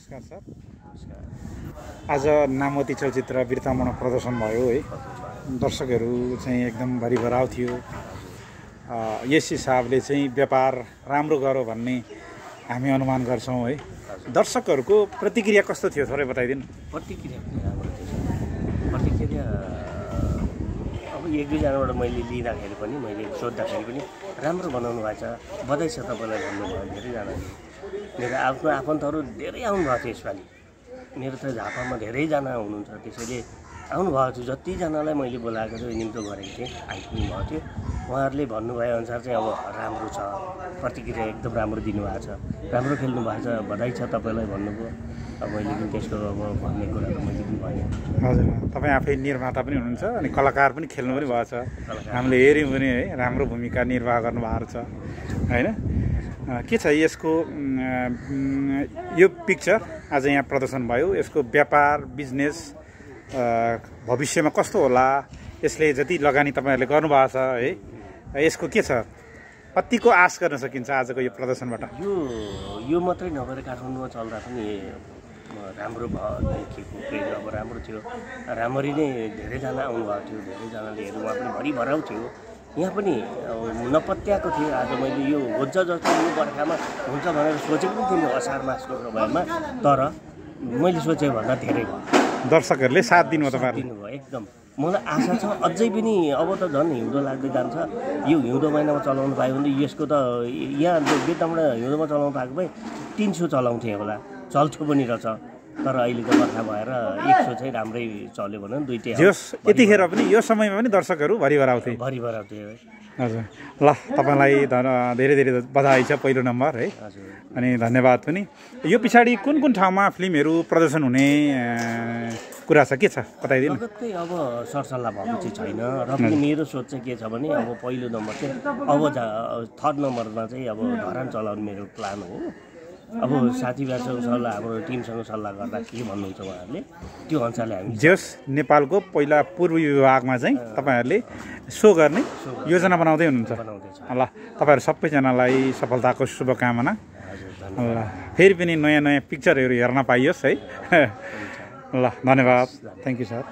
नमस्कार सर। आज नामवती चलचित्र वीरतामूर्ण प्रदर्शन भयो है। दर्शकहरू चाहिँ एकदम भरिभराउ थियो। यस हिसाबले चाहिँ व्यापार राम्रो गरो भन्ने हामी अनुमान गर्छौँ है। दर्शकहरूको प्रतिक्रिया कस्तो थियो थोरै बताइदिनु। प्रतिक्रिया पनि राम्रो थियो। प्रतिक्रिया अब एक दुईजनाबाट मैले लिँदाखेरि पनि मैले सोद्धाखेरि पनि राम्रो बनाउनु भएको छ, बधाई छ तपाईँलाई भन्नुभयो धेरैजनाले। मेरो आफ्नो आफन्तहरू धेरै आउनुभएको थियो यसपालि। मेरो त झापामा धेरैजना हुनुहुन्छ, त्यसैले आउनुभएको थियो। जतिजनालाई मैले बोलाएको थियो निम्तो गरेको थिएँ, आइपुग्नु भएको थियो। उहाँहरूले भन्नुभए अनुसार चाहिँ अब राम्रो छ, प्रतिक्रिया एकदम राम्रो दिनुभएको छ, राम्रो खेल्नु भएको छ, बधाई छ तपाईँलाई भन्नुभयो। अब मैले पनि त्यसको अब भन्ने कुरा त मैले पनि भने। हजुर, तपाईँ आफै निर्माता पनि हुनुहुन्छ अनि कलाकार पनि खेल्नु पनि भएको छ। हामीले हेऱ्यौँ पनि है, राम्रो भूमिका निर्वाह गर्नुभएको छ होइन। के छ यसको यो पिक्चर आज यहाँ प्रदर्शन भयो, यसको व्यापार बिजनेस भविष्यमा कस्तो होला, यसले जति लगानी तपाईँहरूले गर्नुभएको छ है, यसको के छ, कतिको आश गर्न सकिन्छ आजको यो प्रदर्शनबाट? यो मात्रै नभएर काठमाडौँमा चल्दा पनि राम्रो भयो देखेको पेज अब राम्रो थियो। राम्ररी नै धेरैजना आउनुभएको थियो, धेरैजनाले हेर्नु उहाँ पनि भरिभराउ थियो। यहाँ पनि नपत्याएको थियो। आज मैले यो हुन्छ जस्तो यो बर्खामा हुन्छ भनेर सोचेको पनि थिएँ असार मासको समयमा, तर मैले सोचेको भन्दा धेरै भयो। दर्शकहरूले साथ दिनुभयो तपाईँहरूले? दिनुभयो एकदम। मलाई आशा छ अझै पनि अब त झन् हिउँदो लाग्दै जान्छ। यो हिउँदो महिनामा चलाउनु पायो भने यसको त यहाँ बेताबाट हिउँदोमा चलाउनु पाएको भए 300 चलाउँथेँ होला, चल्थ्यो पनि रहेछ। तर अहिले त बर्खा भएर 100 चाहिँ राम्रै चल्यो भने दुईटै। यतिखेर पनि यो समयमा पनि दर्शकहरू भरिभराउ थिए? भरिभराउ थियो। हजुर, ल तपाईँलाई धेरै धेरै बधाई छ पहिलो नम्बर है। हजुर, अनि धन्यवाद पनि। यो पछाडि कुन कुन ठाउँमा फिल्महरू प्रदर्शन हुने कुरा छ, के छ बताइदिनु। लगत्तै अब सरसल्लाह भएको चाहिँ छैन। र पनि मेरो सोच चाहिँ के छ भने अब पहिलो नम्बर चाहिँ अब थर्ड नम्बरमा चाहिँ अब धरान चलाउने मेरो प्लान हो। अब साथीभाइसँग सल्लाह, हाम्रो टिमसँग सल्लाह गर्दा के भन्नुहुन्छ उहाँहरूले त्यो अनुसारले हामी जस नेपालको पहिला पूर्वी विभागमा चाहिँ तपाईँहरूले सो गर्ने योजना बनाउँदै हुनुहुन्छ। ल तपाईँहरू सबैजनालाई सफलताको शुभकामना। ल फेरि पनि नयाँ नयाँ पिक्चरहरू हेर्न पाइयोस् है। ल धन्यवाद, थ्याङ्क यू सर।